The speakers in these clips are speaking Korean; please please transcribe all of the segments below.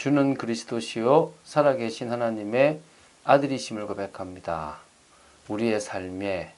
주는 그리스도시요 살아계신 하나님의 아들이심을 고백합니다. 우리의 삶에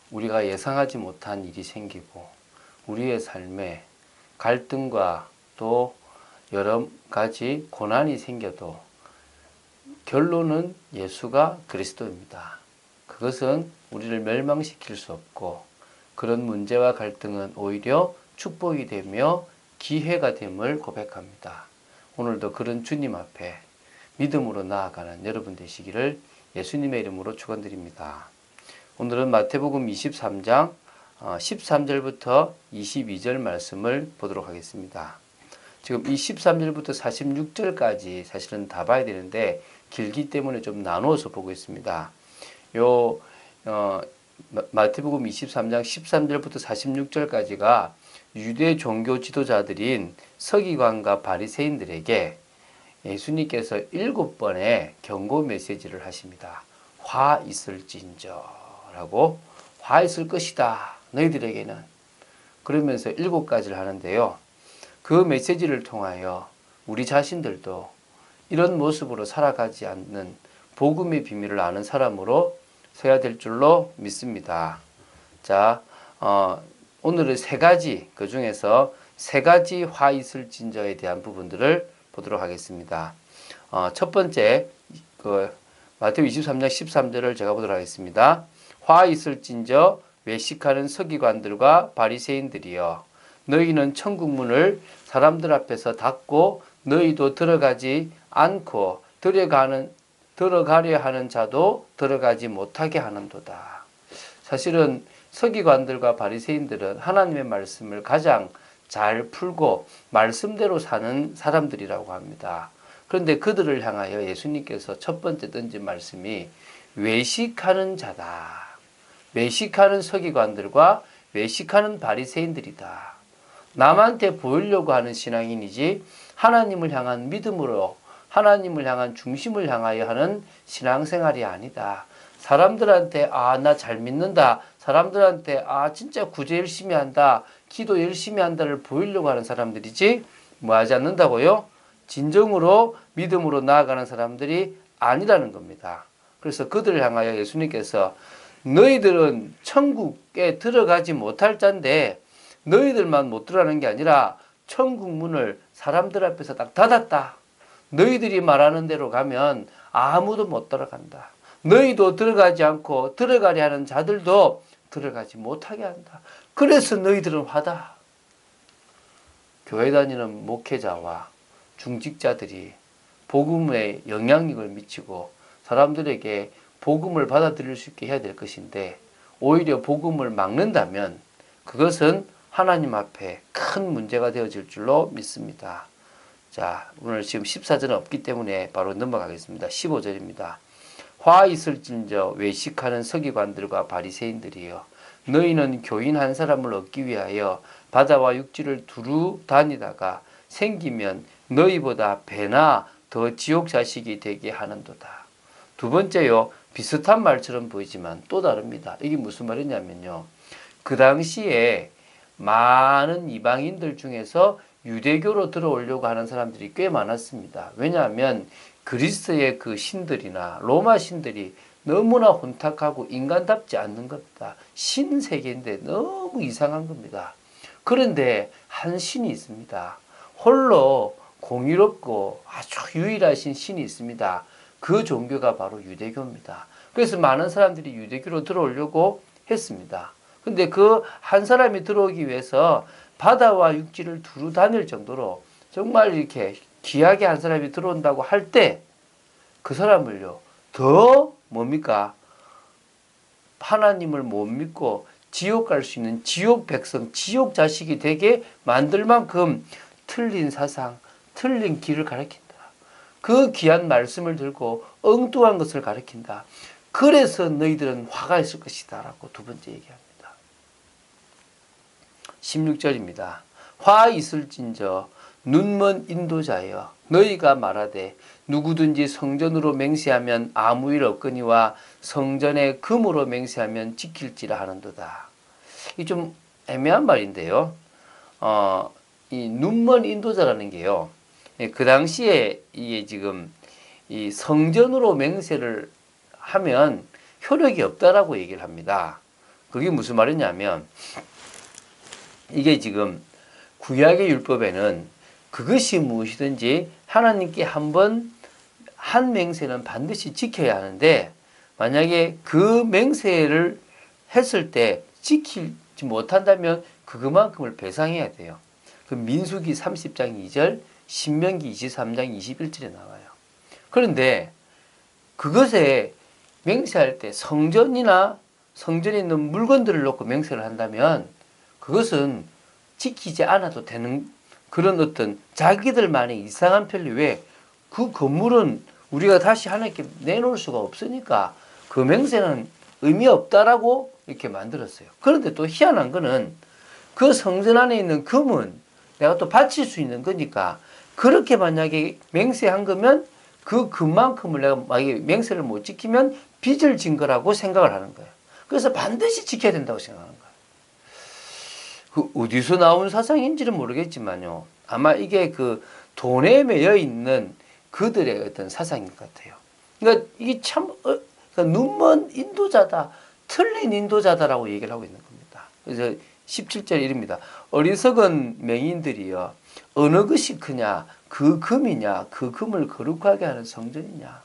우리가 예상하지 못한 일이 생기고 우리의 삶에 갈등과 또 여러 가지 고난이 생겨도 결론은 예수가 그리스도입니다. 그것은 우리를 멸망시킬 수 없고 그런 문제와 갈등은 오히려 축복이 되며 기회가 됨을 고백합니다. 오늘도 그런 주님 앞에 믿음으로 나아가는 여러분 되시기를 예수님의 이름으로 축원드립니다. 오늘은 마태복음 23장 13절부터 22절 말씀을 보도록 하겠습니다. 지금 이 13절부터 46절까지 사실은 다 봐야 되는데 길기 때문에 좀 나누어서 보고 있습니다. 마태복음 23장 13절부터 46절까지가 유대 종교 지도자들인 서기관과 바리새인들에게 예수님께서 7번의 경고 메시지를 하십니다. 화 있을진저라고, 화 있을 것이다 너희들에게는, 그러면서 7가지를 하는데요. 그 메시지를 통하여 우리 자신들도 이런 모습으로 살아가지 않는 복음의 비밀을 아는 사람으로 서야 될 줄로 믿습니다. 자, 오늘은 3가지, 그 중에서 3가지 화 있을진저에 대한 부분들을 보도록 하겠습니다. 첫 번째, 마태복음 23장 13절을 제가 보도록 하겠습니다. 화 있을진저 외식하는 서기관들과 바리새인들이여, 너희는 천국문을 사람들 앞에서 닫고 너희도 들어가지 않고 들어가려 하는 자도 들어가지 못하게 하는도다. 사실은 서기관들과 바리새인들은 하나님의 말씀을 가장 잘 풀고 말씀대로 사는 사람들이라고 합니다. 그런데 그들을 향하여 예수님께서 첫 번째 던진 말씀이 외식하는 자다. 외식하는 서기관들과 외식하는 바리새인들이다. 남한테 보이려고 하는 신앙인이지 하나님을 향한 믿음으로 하나님을 향한 중심을 향하여 하는 신앙생활이 아니다. 사람들한테 나 잘 믿는다. 사람들한테 진짜 구제 열심히 한다. 기도 열심히 한다를 보이려고 하는 사람들이지 뭐 하지 않는다고요? 진정으로 믿음으로 나아가는 사람들이 아니라는 겁니다. 그래서 그들을 향하여 예수님께서 너희들은 천국에 들어가지 못할 자인데 너희들만 못 들어가는 게 아니라 천국 문을 사람들 앞에서 딱 닫았다. 너희들이 말하는 대로 가면 아무도 못 들어간다. 너희도 들어가지 않고 들어가려 하는 자들도 들어가지 못하게 한다. 그래서 너희들은 화다. 교회 다니는 목회자와 중직자들이 복음에 영향력을 미치고 사람들에게 복음을 받아들일 수 있게 해야 될 것인데 오히려 복음을 막는다면 그것은 하나님 앞에 큰 문제가 되어질 줄로 믿습니다. 자, 오늘 지금 14절은 없기 때문에 바로 넘어가겠습니다. 15절입니다. 화 있을진저 외식하는 서기관들과 바리새인들이여, 너희는 교인 한 사람을 얻기 위하여 바다와 육지를 두루 다니다가 생기면 너희보다 배나 더 지옥 자식이 되게 하는도다. 두 번째요, 비슷한 말처럼 보이지만 또 다릅니다. 이게 무슨 말이냐면요, 그 당시에 많은 이방인들 중에서 유대교로 들어오려고 하는 사람들이 꽤 많았습니다. 왜냐하면 그리스의 그 신들이나 로마 신들이 너무나 혼탁하고 인간답지 않는 겁니다. 신세계인데 너무 이상한 겁니다. 그런데 한 신이 있습니다. 홀로 공의롭고 아주 유일하신 신이 있습니다. 그 종교가 바로 유대교입니다. 그래서 많은 사람들이 유대교로 들어오려고 했습니다. 근데 그 한 사람이 들어오기 위해서 바다와 육지를 두루 다닐 정도로 정말 이렇게 귀하게 한 사람이 들어온다고 할 때 그 사람을요, 더 뭡니까? 하나님을 못 믿고 지옥 갈 수 있는 지옥 백성, 지옥 자식이 되게 만들 만큼 틀린 사상, 틀린 길을 가르친다. 그 귀한 말씀을 들고 엉뚱한 것을 가르친다. 그래서 너희들은 화가 있을 것이다 라고 두 번째 얘기합니다. 16절입니다. 화 있을진저 눈먼 인도자여, 너희가 말하되 누구든지 성전으로 맹세하면 아무 일 없거니와 성전에 금으로 맹세하면 지킬지라 하는도다. 이 좀 애매한 말인데요. 이 눈먼 인도자라는 게요, 그 당시에 이게 지금 이 성전으로 맹세를 하면 효력이 없다라고 얘기를 합니다. 그게 무슨 말이냐면 이게 지금 구약의 율법에는 그것이 무엇이든지 하나님께 한 맹세는 반드시 지켜야 하는데 만약에 그 맹세를 했을 때 지키지 못한다면 그것만큼을 배상해야 돼요. 그 민수기 30장 2절, 신명기 23장 21절에 나와요. 그런데 그것에 맹세할 때 성전에 있는 물건들을 놓고 맹세를 한다면 그것은 지키지 않아도 되는 그런 어떤 자기들만의 이상한 편리 왜 그 건물은 우리가 다시 하나님께 내놓을 수가 없으니까 그 맹세는 의미 없다라고 이렇게 만들었어요. 그런데 또 희한한 거는 그 성전 안에 있는 금은 내가 또 바칠 수 있는 거니까 그렇게 만약에 맹세한 거면 그 금만큼을 내가 만약에 맹세를 못 지키면 빚을 진 거라고 생각을 하는 거예요. 그래서 반드시 지켜야 된다고 생각하는 거예요. 그 어디서 나온 사상인지는 모르겠지만요. 아마 이게 그 돈에 매여 있는 그들의 어떤 사상인 것 같아요. 그러니까 이게 참 그러니까 눈먼 인도자다, 틀린 인도자다라고 얘기를 하고 있는 겁니다. 그래서 17절 이릅니다. 어리석은 맹인들이여 어느 것이 크냐 그 금이냐 그 금을 거룩하게 하는 성전이냐.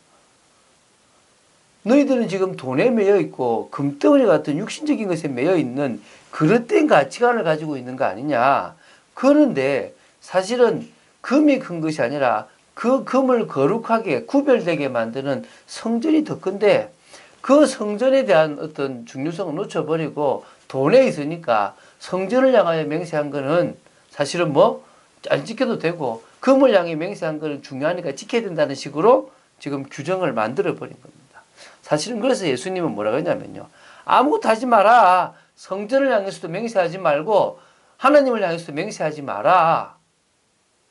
너희들은 지금 돈에 매여 있고 금덩어리 같은 육신적인 것에 매여 있는 그릇된 가치관을 가지고 있는 거 아니냐. 그런데 사실은 금이 큰 것이 아니라 그 금을 거룩하게 구별되게 만드는 성전이 더 큰데 그 성전에 대한 어떤 중요성을 놓쳐버리고 돈에 있으니까 성전을 향하여 맹세한 거는 사실은 뭐 안 지켜도 되고 금을 향해 맹세한 거는 중요하니까 지켜야 된다는 식으로 지금 규정을 만들어 버린 겁니다. 사실은 그래서 예수님은 뭐라고 했냐면요. 아무것도 하지 마라. 성전을 향해서도 맹세하지 말고 하나님을 향해서도 맹세하지 마라.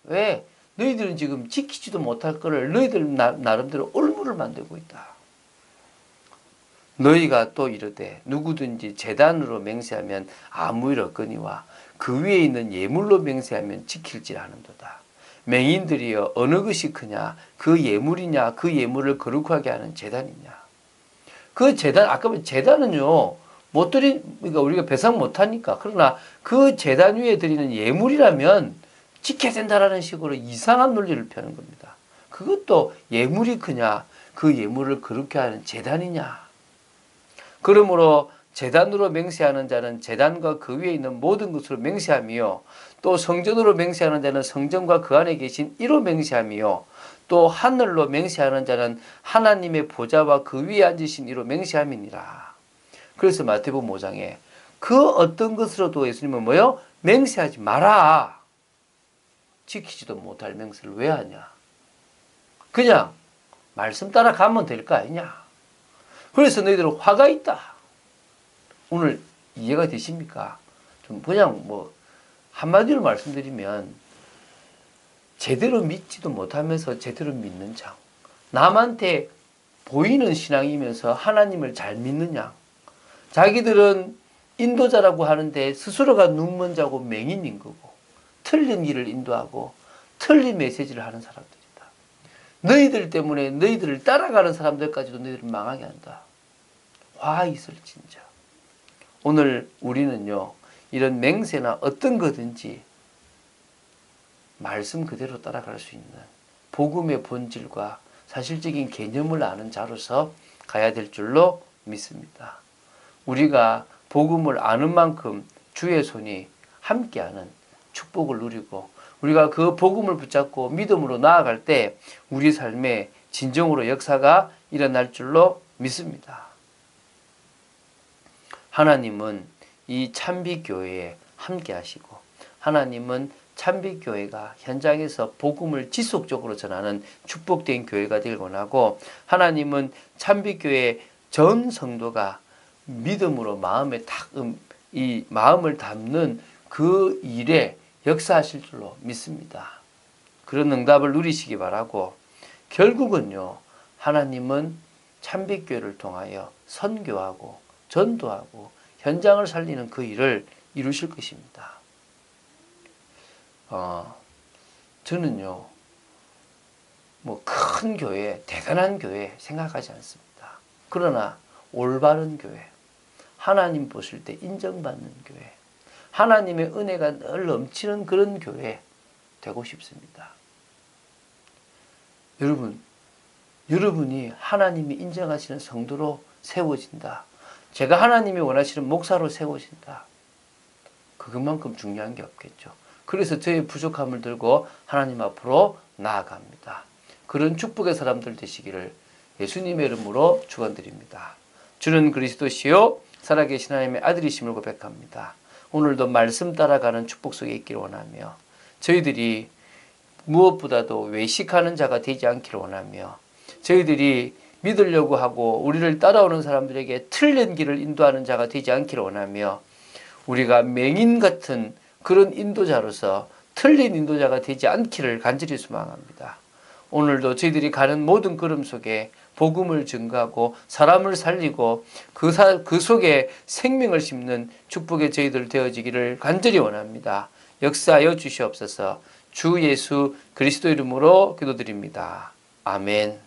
왜? 너희들은 지금 지키지도 못할 거를 너희들 나름대로 올무를 만들고 있다. 너희가 또 이르되 누구든지 제단으로 맹세하면 아무 일 없거니와 그 위에 있는 예물로 맹세하면 지킬지 않은도다. 맹인들이여 어느 것이 크냐 그 예물이냐 그 예물을 거룩하게 하는 제단이냐. 그 제단 아까 제단은요 못 그러니까 우리가 배상 못하니까 그러나 그 제단 위에 드리는 예물이라면 지켜야 된다라는 식으로 이상한 논리를 펴는 겁니다. 그것도 예물이 크냐 그 예물을 거룩게 하는 제단이냐. 그러므로 제단으로 맹세하는 자는 제단과 그 위에 있는 모든 것으로 맹세하며 또 성전으로 맹세하는 자는 성전과 그 안에 계신 이로 맹세하며 또 하늘로 맹세하는 자는 하나님의 보좌와 그 위에 앉으신 이로 맹세함이니라. 그래서 마태복음 5장에 그 어떤 것으로도 예수님은 뭐요? 맹세하지 마라. 지키지도 못할 맹세를 왜 하냐? 그냥 말씀 따라 가면 될 거 아니냐? 그래서 너희들은 화가 있다. 오늘 이해가 되십니까? 좀 그냥 뭐 한마디로 말씀드리면 제대로 믿지도 못하면서 제대로 믿는 장. 남한테 보이는 신앙이면서 하나님을 잘 믿는 양. 자기들은 인도자라고 하는데 스스로가 눈먼 자고 맹인인 거고 틀린 길을 인도하고 틀린 메시지를 하는 사람들이다. 너희들 때문에 너희들을 따라가는 사람들까지도 너희들을 망하게 한다. 화 있을진저. 오늘 우리는요 이런 맹세나 어떤 거든지 말씀 그대로 따라갈 수 있는 복음의 본질과 사실적인 개념을 아는 자로서 가야 될 줄로 믿습니다. 우리가 복음을 아는 만큼 주의 손이 함께하는 축복을 누리고 우리가 그 복음을 붙잡고 믿음으로 나아갈 때 우리 삶에 진정으로 역사가 일어날 줄로 믿습니다. 하나님은 이 참빛교회에 함께 하시고 하나님은 참빛교회가 현장에서 복음을 지속적으로 전하는 축복된 교회가 되길 원하고 하나님은 참빛교회 전 성도가 믿음으로 이 마음을 담는 그 일에 역사하실 줄로 믿습니다. 그런 응답을 누리시기 바라고 결국은요 하나님은 참빛교회를 통하여 선교하고 전도하고 현장을 살리는 그 일을 이루실 것입니다. 저는요 뭐 큰 교회, 대단한 교회 생각하지 않습니다. 그러나 올바른 교회, 하나님 보실 때 인정받는 교회, 하나님의 은혜가 늘 넘치는 그런 교회 되고 싶습니다. 여러분이 하나님이 인정하시는 성도로 세워진다. 제가 하나님이 원하시는 목사로 세워진다. 그것만큼 중요한 게 없겠죠. 그래서 저의 부족함을 들고 하나님 앞으로 나아갑니다. 그런 축복의 사람들 되시기를 예수님의 이름으로 축원드립니다. 주는 그리스도시요 살아계신 하나님의 아들이심을 고백합니다. 오늘도 말씀 따라가는 축복 속에 있기를 원하며 저희들이 무엇보다도 외식하는 자가 되지 않기를 원하며 저희들이 믿으려고 하고 우리를 따라오는 사람들에게 틀린 길을 인도하는 자가 되지 않기를 원하며 우리가 맹인 같은 그런 인도자로서 틀린 인도자가 되지 않기를 간절히 소망합니다. 오늘도 저희들이 가는 모든 걸음 속에 복음을 증거하고 사람을 살리고 그 속에 생명을 심는 축복의 저희들 되어지기를 간절히 원합니다. 역사하여 주시옵소서. 주 예수 그리스도 이름으로 기도드립니다. 아멘.